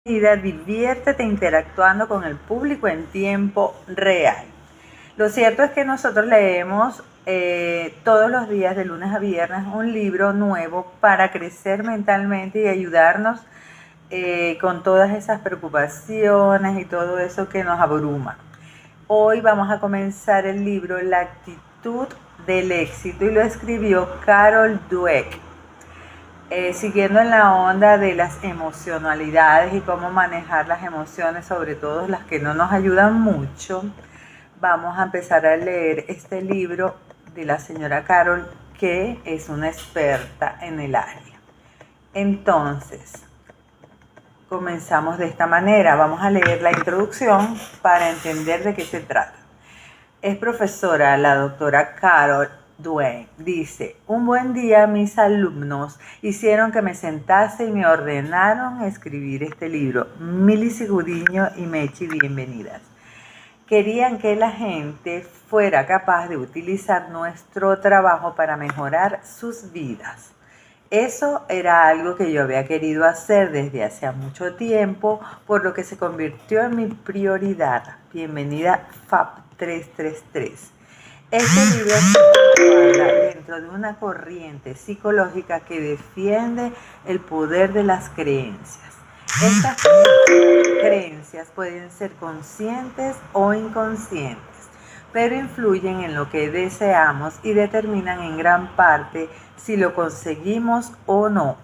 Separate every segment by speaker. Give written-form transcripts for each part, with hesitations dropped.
Speaker 1: Diviértete interactuando con el público en tiempo real. Lo cierto es que nosotros leemos todos los días, de lunes a viernes, un libro nuevo para crecer mentalmente y ayudarnos con todas esas preocupaciones y todo eso que nos abruma. Hoy vamos a comenzar el libro La actitud del éxito y lo escribió Carol Dweck. Siguiendo en la onda de las emocionalidades y cómo manejar las emociones, sobre todo las que no nos ayudan mucho, vamos a empezar a leer este libro de la señora Carol, que es una experta en el área. Entonces, comenzamos de esta manera. Vamos a leer la introducción para entender de qué se trata. Es profesora, la doctora Carol Dweck. Dice: un buen día mis alumnos hicieron que me sentase y me ordenaron escribir este libro. Mili Sigudiño y Mechi, bienvenidas. Querían que la gente fuera capaz de utilizar nuestro trabajo para mejorar sus vidas. Eso era algo que yo había querido hacer desde hace mucho tiempo, por lo que se convirtió en mi prioridad. Bienvenida FAP 333. Este libro se encuadra dentro de una corriente psicológica que defiende el poder de las creencias. Estas creencias pueden ser conscientes o inconscientes, pero influyen en lo que deseamos y determinan en gran parte si lo conseguimos o no.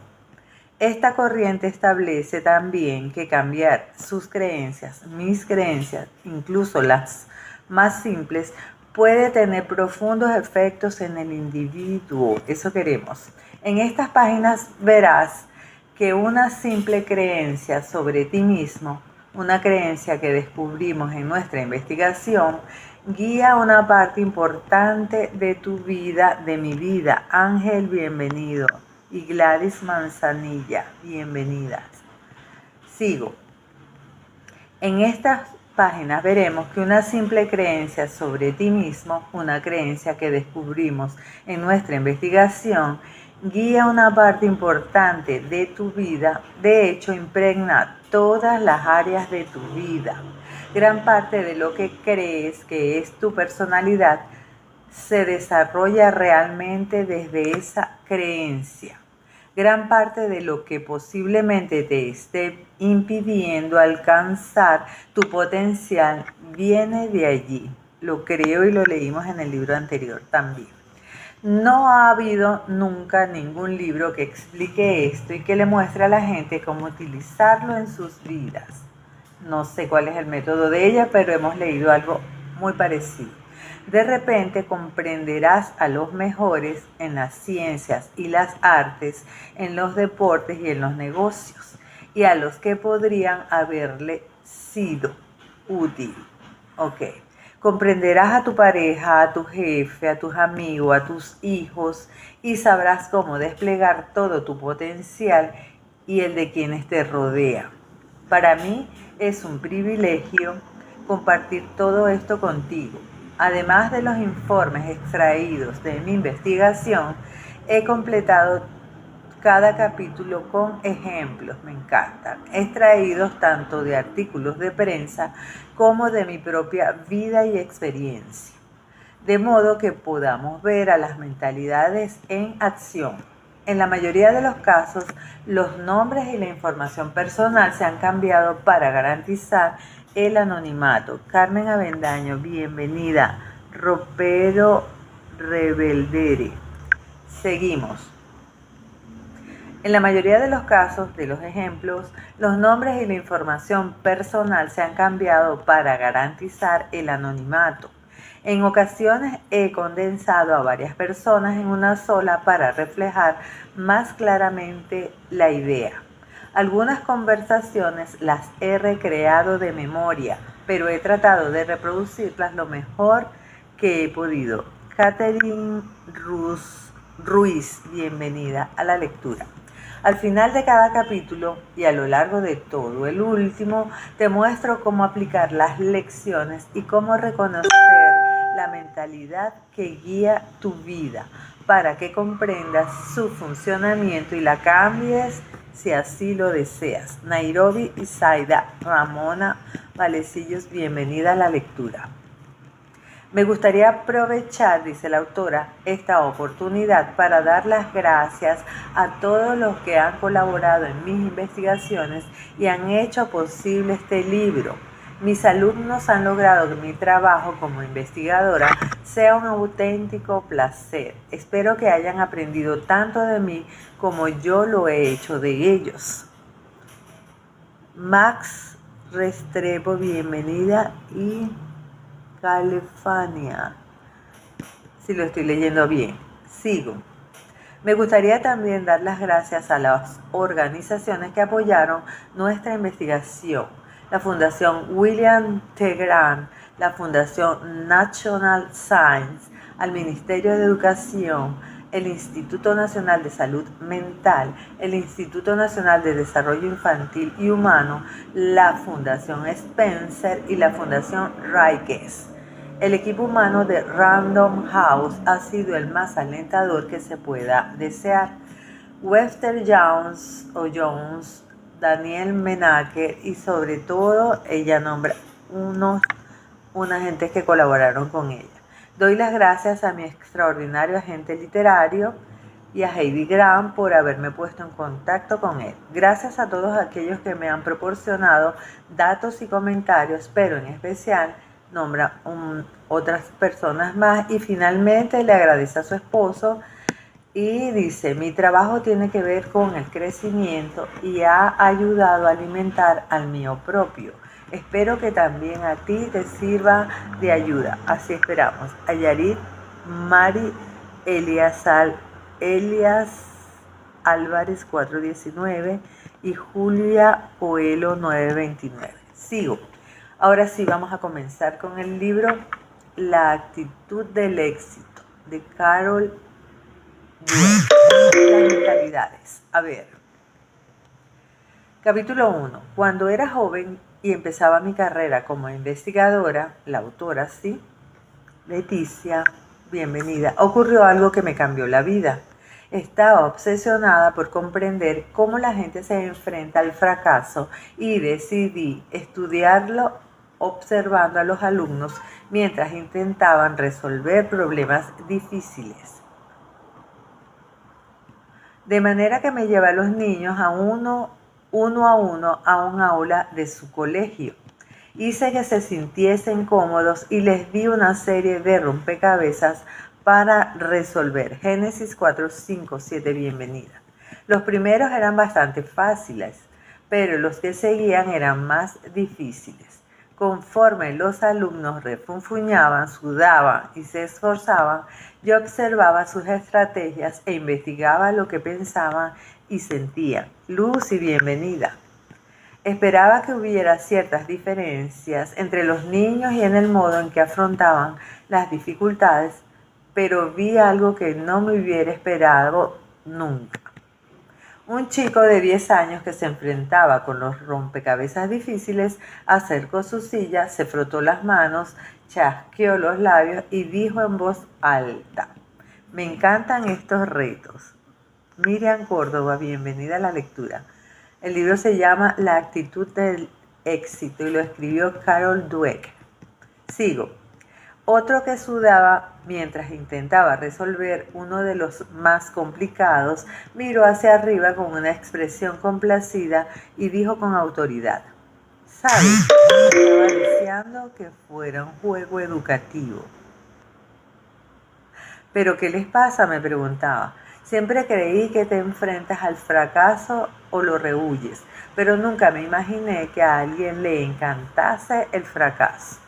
Speaker 1: Esta corriente establece también que cambiar sus creencias, mis creencias, incluso las más simples, puede tener profundos efectos en el individuo. Eso queremos. En estas páginas verás que una simple creencia sobre ti mismo, una creencia que descubrimos en nuestra investigación, guía una parte importante de tu vida, de mi vida. Ángel, bienvenido. Y Gladys Manzanilla, bienvenidas. Sigo. En estas páginas veremos que una simple creencia sobre ti mismo, una creencia que descubrimos en nuestra investigación, guía una parte importante de tu vida. De hecho, impregna todas las áreas de tu vida. Gran parte de lo que crees que es tu personalidad se desarrolla realmente desde esa creencia. Gran parte de lo que posiblemente te esté impidiendo alcanzar tu potencial viene de allí. Lo creo y lo leímos en el libro anterior también. No ha habido nunca ningún libro que explique esto y que le muestre a la gente cómo utilizarlo en sus vidas. No sé cuál es el método de ella, pero hemos leído algo muy parecido. De repente comprenderás a los mejores en las ciencias y las artes, en los deportes y en los negocios, y a los que podrían haberle sido útil. Ok. Comprenderás a tu pareja, a tu jefe, a tus amigos, a tus hijos, y sabrás cómo desplegar todo tu potencial y el de quienes te rodean. Para mí es un privilegio compartir todo esto contigo. Además de los informes extraídos de mi investigación, he completado cada capítulo con ejemplos, me encantan, extraídos tanto de artículos de prensa como de mi propia vida y experiencia, de modo que podamos ver a las mentalidades en acción. En la mayoría de los casos, los nombres y la información personal se han cambiado para garantizar el anonimato. Carmen Avendaño, bienvenida. Ropero Rebeldere. Seguimos. En la mayoría de los casos de los ejemplos, los nombres y la información personal se han cambiado para garantizar el anonimato. En ocasiones he condensado a varias personas en una sola para reflejar más claramente la idea. Algunas conversaciones las he recreado de memoria, pero he tratado de reproducirlas lo mejor que he podido. Catherine Ruiz, bienvenida a la lectura. Al final de cada capítulo y a lo largo de todo el último, te muestro cómo aplicar las lecciones y cómo reconocer la mentalidad que guía tu vida para que comprendas su funcionamiento y la cambies si así lo deseas. Nairobi y Zaida. Ramona Valecillos, bienvenida a la lectura. Me gustaría aprovechar, dice la autora, esta oportunidad para dar las gracias a todos los que han colaborado en mis investigaciones y han hecho posible este libro. Mis alumnos han logrado que mi trabajo como investigadora sea un auténtico placer. Espero que hayan aprendido tanto de mí como yo lo he hecho de ellos. Max Restrepo, bienvenida, y Califania, si lo estoy leyendo bien. Sigo. Me gustaría también dar las gracias a las organizaciones que apoyaron nuestra investigación. La Fundación William T. Grant, la Fundación National Science, al Ministerio de Educación, el Instituto Nacional de Salud Mental, el Instituto Nacional de Desarrollo Infantil y Humano, la Fundación Spencer y la Fundación Rickes. El equipo humano de Random House ha sido el más alentador que se pueda desear. Webster Jones, Daniel Menaker y sobre todo ella nombra una gente que colaboraron con ella. Doy las gracias a mi extraordinario agente literario y a Heidi Graham por haberme puesto en contacto con él. Gracias a todos aquellos que me han proporcionado datos y comentarios, pero en especial nombra otras personas más, y finalmente le agradece a su esposo y dice: mi trabajo tiene que ver con el crecimiento y ha ayudado a alimentar al mío propio. Espero que también a ti te sirva de ayuda. Así esperamos. A Yarit Mari Elias Álvarez 419 y Julia Coelho 929. Sigo. Ahora sí, vamos a comenzar con el libro La actitud del éxito, de Carol Dweck. Las mentalidades. A ver. Capítulo 1. Cuando era joven y empezaba mi carrera como investigadora, la autora, sí, Leticia, bienvenida, ocurrió algo que me cambió la vida. Estaba obsesionada por comprender cómo la gente se enfrenta al fracaso y decidí estudiarlo observando a los alumnos mientras intentaban resolver problemas difíciles. De manera que me llevé a los niños uno a uno a un aula de su colegio. Hice que se sintiesen cómodos y les di una serie de rompecabezas para resolver. Génesis 4, 5, 7, bienvenida. Los primeros eran bastante fáciles, pero los que seguían eran más difíciles. Conforme los alumnos refunfuñaban, sudaban y se esforzaban, yo observaba sus estrategias e investigaba lo que pensaban y sentían. Lucy, bienvenida. Esperaba que hubiera ciertas diferencias entre los niños y en el modo en que afrontaban las dificultades, pero vi algo que no me hubiera esperado nunca. Un chico de 10 años que se enfrentaba con los rompecabezas difíciles acercó su silla, se frotó las manos, chasqueó los labios y dijo en voz alta: me encantan estos retos. Miriam Córdoba, bienvenida a la lectura. El libro se llama La actitud del éxito y lo escribió Carol Dweck. Sigo. Otro que sudaba mientras intentaba resolver uno de los más complicados, miró hacia arriba con una expresión complacida y dijo con autoridad: ¿sabes? Estaba deseando que fuera un juego educativo. ¿Pero qué les pasa?, me preguntaba. Siempre creí que te enfrentas al fracaso o lo rehuyes, pero nunca me imaginé que a alguien le encantase el fracaso.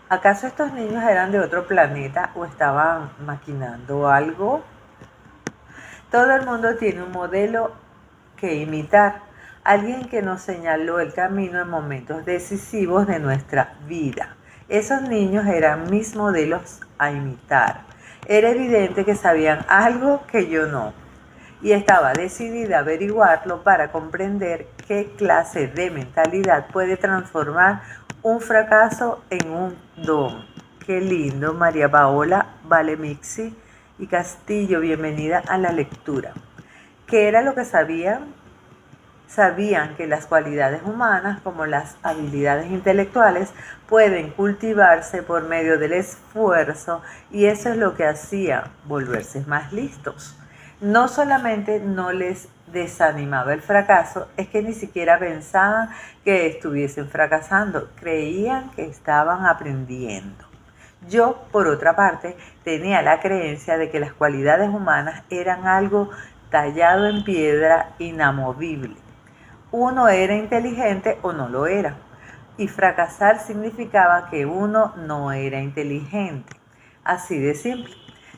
Speaker 1: ¿Acaso estos niños eran de otro planeta o estaban maquinando algo? Todo el mundo tiene un modelo que imitar, alguien que nos señaló el camino en momentos decisivos de nuestra vida. Esos niños eran mis modelos a imitar. Era evidente que sabían algo que yo no, y estaba decidida a averiguarlo para comprender qué clase de mentalidad puede transformar un fracaso en un don. Qué lindo. María Paola Valemixi y Castillo, bienvenida a la lectura. ¿Qué era lo que sabían? Sabían que las cualidades humanas, como las habilidades intelectuales, pueden cultivarse por medio del esfuerzo, y eso es lo que hacía volverse más listos. No solamente no les desanimaba el fracaso, es que ni siquiera pensaban que estuviesen fracasando, creían que estaban aprendiendo. Yo, por otra parte, tenía la creencia de que las cualidades humanas eran algo tallado en piedra, inamovible. Uno era inteligente o no lo era, y fracasar significaba que uno no era inteligente. Así de simple.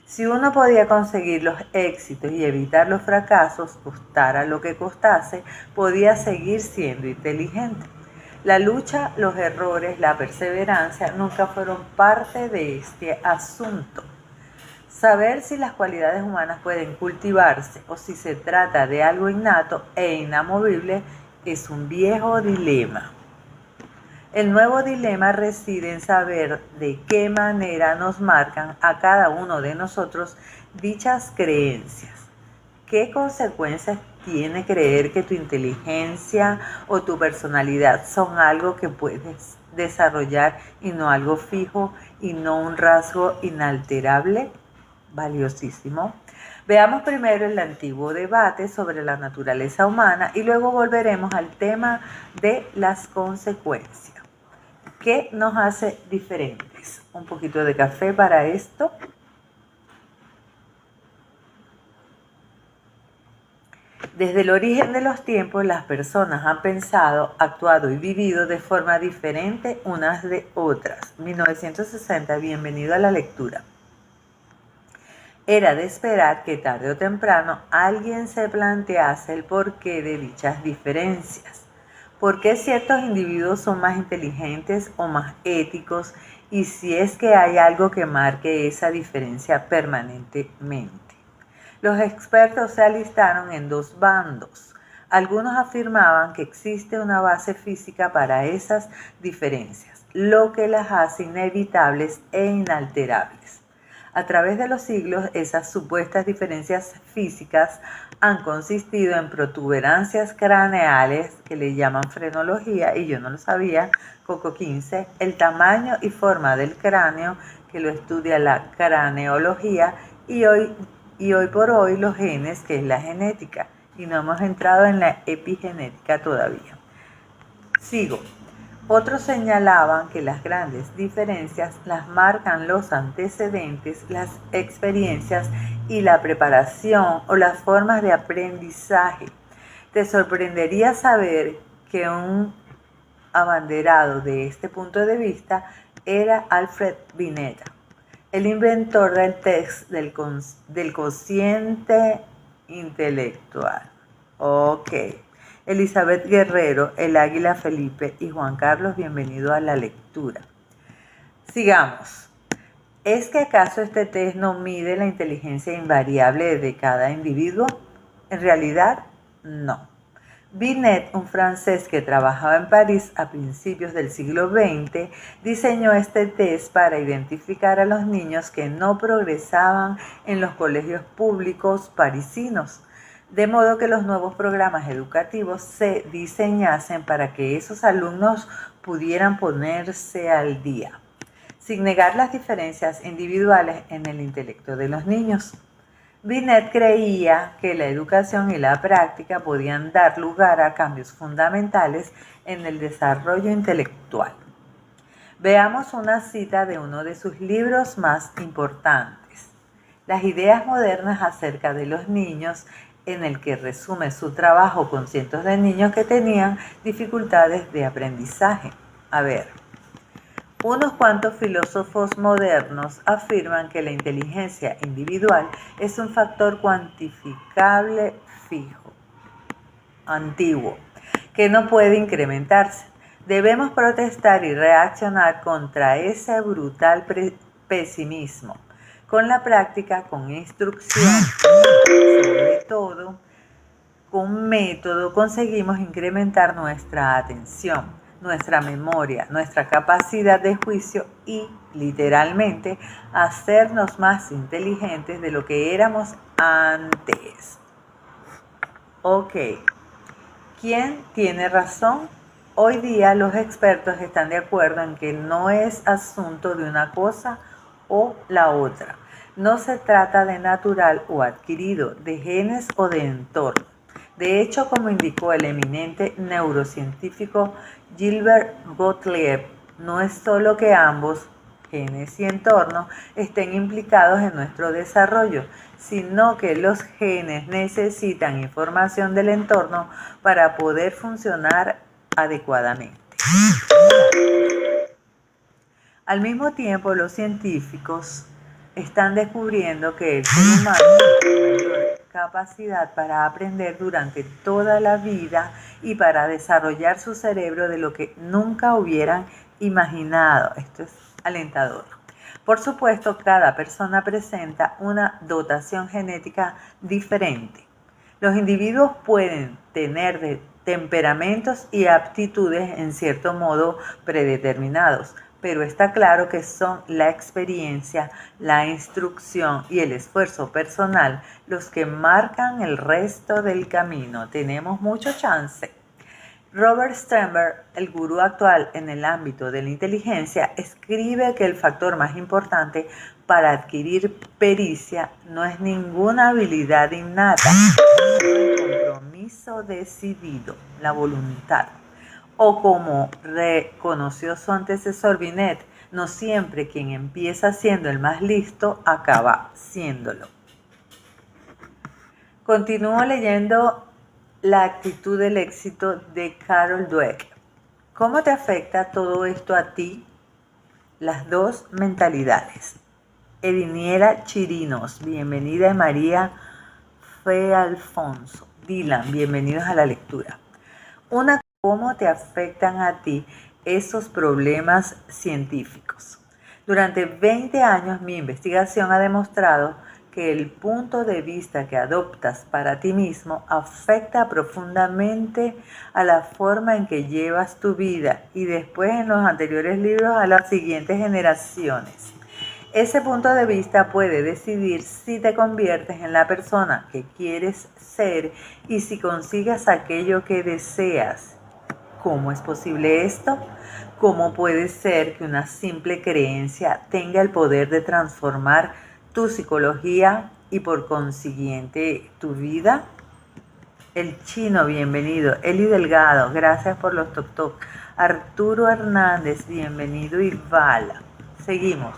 Speaker 1: Si uno podía conseguir los éxitos y evitar los fracasos, costara lo que costase, podía seguir siendo inteligente. La lucha, los errores, la perseverancia nunca fueron parte de este asunto. Saber si las cualidades humanas pueden cultivarse o si se trata de algo innato e inamovible es un viejo dilema. El nuevo dilema reside en saber de qué manera nos marcan a cada uno de nosotros dichas creencias. ¿Qué consecuencias tiene creer que tu inteligencia o tu personalidad son algo que puedes desarrollar y no algo fijo y no un rasgo inalterable? Valiosísimo. Veamos primero el antiguo debate sobre la naturaleza humana y luego volveremos al tema de las consecuencias. ¿Qué nos hace diferentes? Un poquito de café para esto. Desde el origen de los tiempos, las personas han pensado, actuado y vivido de forma diferente unas de otras. 1960, bienvenido a la lectura. Era de esperar que tarde o temprano alguien se plantease el porqué de dichas diferencias. ¿Por qué ciertos individuos son más inteligentes o más éticos? Y si es que hay algo que marque esa diferencia permanentemente. Los expertos se alistaron en dos bandos. Algunos afirmaban que existe una base física para esas diferencias, lo que las hace inevitables e inalterables. A través de los siglos, esas supuestas diferencias físicas han consistido en protuberancias craneales, que le llaman frenología, y yo no lo sabía, Coco 15, el tamaño y forma del cráneo, que lo estudia la craneología, y hoy por hoy los genes, que es la genética, y no hemos entrado en la epigenética todavía. Sigo. Otros señalaban que las grandes diferencias las marcan los antecedentes, las experiencias y la preparación o las formas de aprendizaje. Te sorprendería saber que un abanderado de este punto de vista era Alfred Binet, el inventor del test del cociente intelectual. Ok. Elizabeth Guerrero, el Águila Felipe y Juan Carlos, bienvenido a la lectura. Sigamos. ¿Es que acaso este test no mide la inteligencia invariable de cada individuo? En realidad, no. Binet, un francés que trabajaba en París a principios del siglo XX, diseñó este test para identificar a los niños que no progresaban en los colegios públicos parisinos, de modo que los nuevos programas educativos se diseñasen para que esos alumnos pudieran ponerse al día, sin negar las diferencias individuales en el intelecto de los niños. Binet creía que la educación y la práctica podían dar lugar a cambios fundamentales en el desarrollo intelectual. Veamos una cita de uno de sus libros más importantes, Las ideas modernas acerca de los niños, en el que resume su trabajo con cientos de niños que tenían dificultades de aprendizaje. A ver, unos cuantos filósofos modernos afirman que la inteligencia individual es un factor cuantificable fijo, antiguo, que no puede incrementarse. Debemos protestar y reaccionar contra ese brutal pesimismo. Con la práctica, con instrucción, sobre todo con método, conseguimos incrementar nuestra atención, nuestra memoria, nuestra capacidad de juicio y, literalmente, hacernos más inteligentes de lo que éramos antes. Ok. ¿Quién tiene razón? Hoy día los expertos están de acuerdo en que no es asunto de una cosa o la otra. No se trata de natural o adquirido, de genes o de entorno. De hecho, como indicó el eminente neurocientífico Gilbert Gottlieb, no es solo que ambos, genes y entorno, estén implicados en nuestro desarrollo, sino que los genes necesitan información del entorno para poder funcionar adecuadamente. Al mismo tiempo, los científicos están descubriendo que el ser humano tiene mayor capacidad para aprender durante toda la vida y para desarrollar su cerebro de lo que nunca hubieran imaginado. Esto es alentador. Por supuesto, cada persona presenta una dotación genética diferente. Los individuos pueden tener temperamentos y aptitudes en cierto modo predeterminados, pero está claro que son la experiencia, la instrucción y el esfuerzo personal los que marcan el resto del camino. Tenemos mucho chance. Robert Sternberg, el gurú actual en el ámbito de la inteligencia, escribe que el factor más importante para adquirir pericia no es ninguna habilidad innata, sino el compromiso decidido, la voluntad. O como reconoció su antecesor Binet, no siempre quien empieza siendo el más listo acaba siéndolo. Continúo leyendo La actitud del éxito de Carol Dweck. ¿Cómo te afecta todo esto a ti? Las dos mentalidades. Ediniera Chirinos, bienvenida. María Fe Alfonso. Dylan, bienvenidos a la lectura. ¿Cómo te afectan a ti esos problemas científicos? Durante 20 años mi investigación ha demostrado que el punto de vista que adoptas para ti mismo afecta profundamente a la forma en que llevas tu vida y después en los anteriores libros a las siguientes generaciones. Ese punto de vista puede decidir si te conviertes en la persona que quieres ser y si consigues aquello que deseas. ¿Cómo es posible esto? ¿Cómo puede ser que una simple creencia tenga el poder de transformar tu psicología y por consiguiente tu vida? El Chino, bienvenido. Eli Delgado, gracias por los toc. Arturo Hernández, bienvenido. Vala. Seguimos.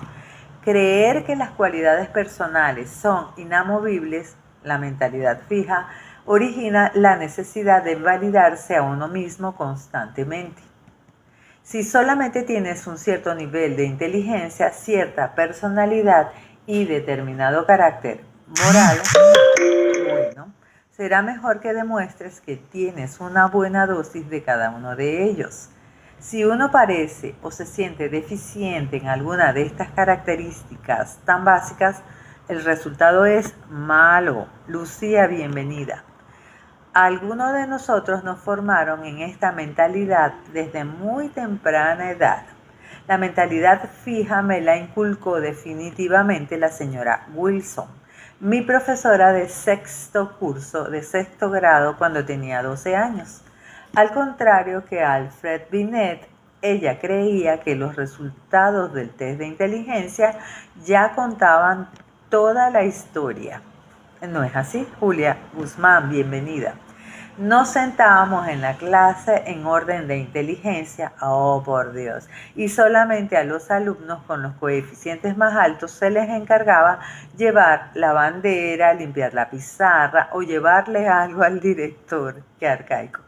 Speaker 1: Creer que las cualidades personales son inamovibles, la mentalidad fija, origina la necesidad de validarse a uno mismo constantemente. Si solamente tienes un cierto nivel de inteligencia, cierta personalidad y determinado carácter moral, bueno, será mejor que demuestres que tienes una buena dosis de cada uno de ellos. Si uno parece o se siente deficiente en alguna de estas características tan básicas, el resultado es malo. Lucía, bienvenida. Algunos de nosotros nos formaron en esta mentalidad desde muy temprana edad. La mentalidad fija me la inculcó definitivamente la señora Wilson, mi profesora de sexto grado cuando tenía 12 años. Al contrario que Alfred Binet, ella creía que los resultados del test de inteligencia ya contaban toda la historia. ¿No es así? Julia Guzmán, bienvenida. Nos sentábamos en la clase en orden de inteligencia, oh por Dios, y solamente a los alumnos con los coeficientes más altos se les encargaba llevar la bandera, limpiar la pizarra o llevarle algo al director. Qué arcaico.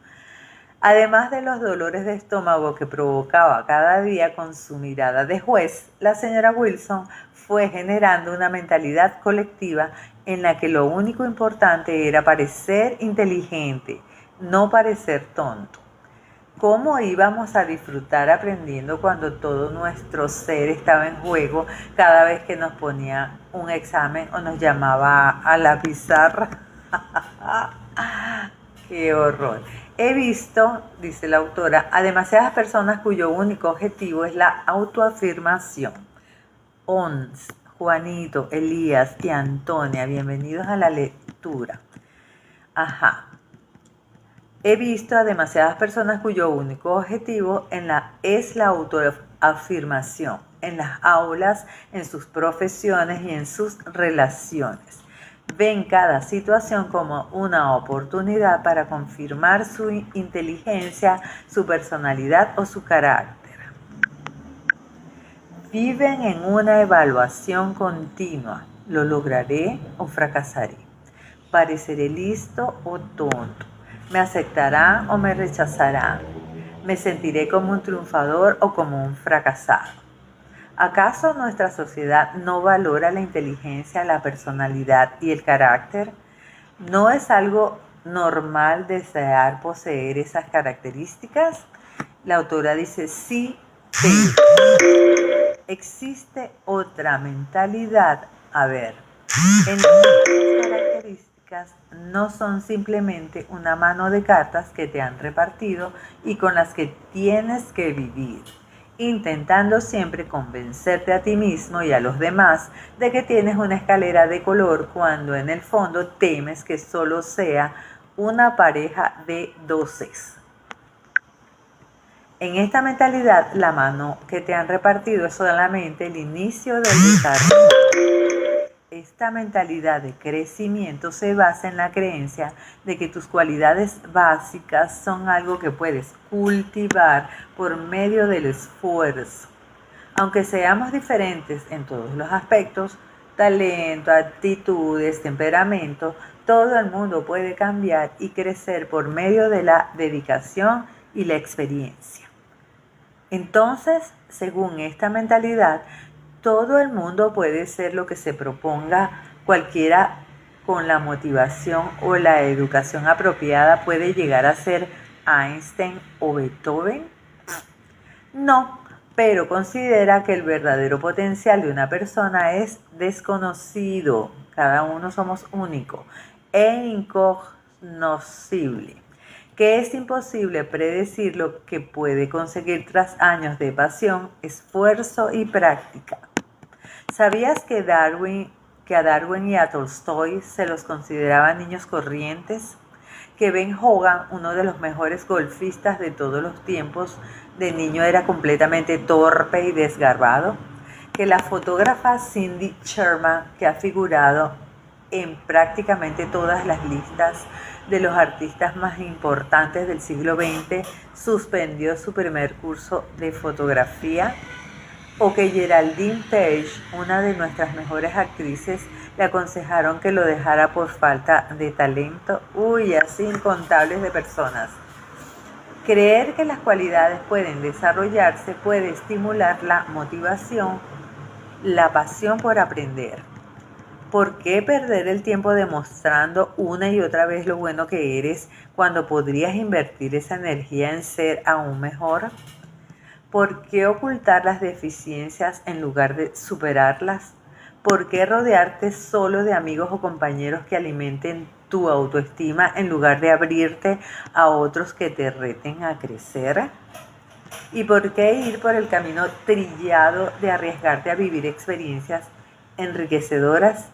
Speaker 1: Además de los dolores de estómago que provocaba cada día con su mirada de juez, la señora Wilson fue generando una mentalidad colectiva en la que lo único importante era parecer inteligente, no parecer tonto. ¿Cómo íbamos a disfrutar aprendiendo cuando todo nuestro ser estaba en juego cada vez que nos ponía un examen o nos llamaba a la pizarra? ¡Qué horror! He visto, dice la autora, a demasiadas personas cuyo único objetivo es la autoafirmación. Ons, Juanito, Elías y Antonia, bienvenidos a la lectura. Ajá. He visto a demasiadas personas cuyo único objetivo es la autoafirmación en las aulas, en sus profesiones y en sus relaciones. Ven cada situación como una oportunidad para confirmar su inteligencia, su personalidad o su carácter. Viven en una evaluación continua. ¿Lo lograré o fracasaré? ¿Pareceré listo o tonto? ¿Me aceptarán o me rechazarán? ¿Me sentiré como un triunfador o como un fracasado? ¿Acaso nuestra sociedad no valora la inteligencia, la personalidad y el carácter? ¿No es algo normal desear poseer esas características? La autora dice sí, pero existe otra mentalidad. A ver, en estas características no son simplemente una mano de cartas que te han repartido y con las que tienes que vivir, intentando siempre convencerte a ti mismo y a los demás de que tienes una escalera de color cuando en el fondo temes que solo sea una pareja de doses. En esta mentalidad, la mano que te han repartido es solamente el inicio del desarrollo. Esta mentalidad de crecimiento se basa en la creencia de que tus cualidades básicas son algo que puedes cultivar por medio del esfuerzo. Aunque seamos diferentes en todos los aspectos, talento, actitudes, temperamento, todo el mundo puede cambiar y crecer por medio de la dedicación y la experiencia. Entonces, según esta mentalidad, todo el mundo puede ser lo que se proponga, cualquiera con la motivación o la educación apropiada puede llegar a ser Einstein o Beethoven. No, pero considera que el verdadero potencial de una persona es desconocido. Cada uno somos único e incognoscible, que es imposible predecir lo que puede conseguir tras años de pasión, esfuerzo y práctica. ¿Sabías que a Darwin y a Tolstoy se los consideraban niños corrientes? Que Ben Hogan, uno de los mejores golfistas de todos los tiempos, de niño era completamente torpe y desgarbado. Que la fotógrafa Cindy Sherman, que ha figurado en prácticamente todas las listas de los artistas más importantes del siglo XX, suspendió su primer curso de fotografía. O que Geraldine Page, una de nuestras mejores actrices, le aconsejaron que lo dejara por falta de talento. Así incontables de personas. Creer que las cualidades pueden desarrollarse puede estimular la motivación, la pasión por aprender. ¿Por qué perder el tiempo demostrando una y otra vez lo bueno que eres cuando podrías invertir esa energía en ser aún mejor? ¿Por qué ocultar las deficiencias en lugar de superarlas? ¿Por qué rodearte solo de amigos o compañeros que alimenten tu autoestima en lugar de abrirte a otros que te reten a crecer? ¿Y por qué ir por el camino trillado de arriesgarte a vivir experiencias enriquecedoras?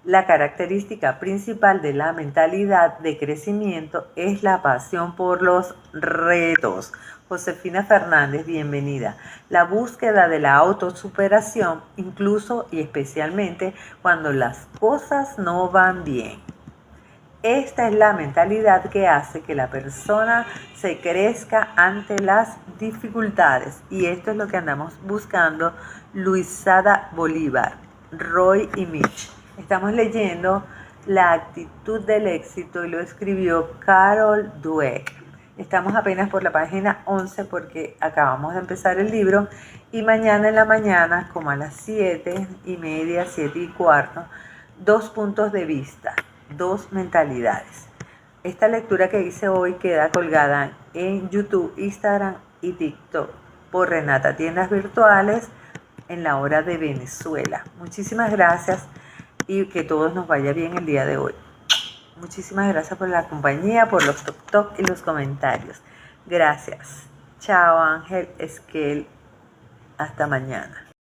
Speaker 1: La característica principal de la mentalidad de crecimiento es la pasión por los retos. Josefina Fernández, bienvenida. La búsqueda de la autosuperación, incluso y especialmente cuando las cosas no van bien. Esta es la mentalidad que hace que la persona se crezca ante las dificultades. Y esto es lo que andamos buscando Luisada Bolívar, Roy y Mitch. Estamos leyendo La actitud del éxito y lo escribió Carol Dweck. Estamos apenas por la página 11 porque acabamos de empezar el libro y mañana en la mañana, como a las 7:30, 7:15, 2 puntos de vista, 2 mentalidades. Esta lectura que hice hoy queda colgada en YouTube, Instagram y TikTok por Renata Tiendas Virtuales en la hora de Venezuela. Muchísimas gracias y que todos nos vaya bien el día de hoy. Muchísimas gracias por la compañía, por los toc y los comentarios. Gracias. Chao, Ángel Esquel. Hasta mañana.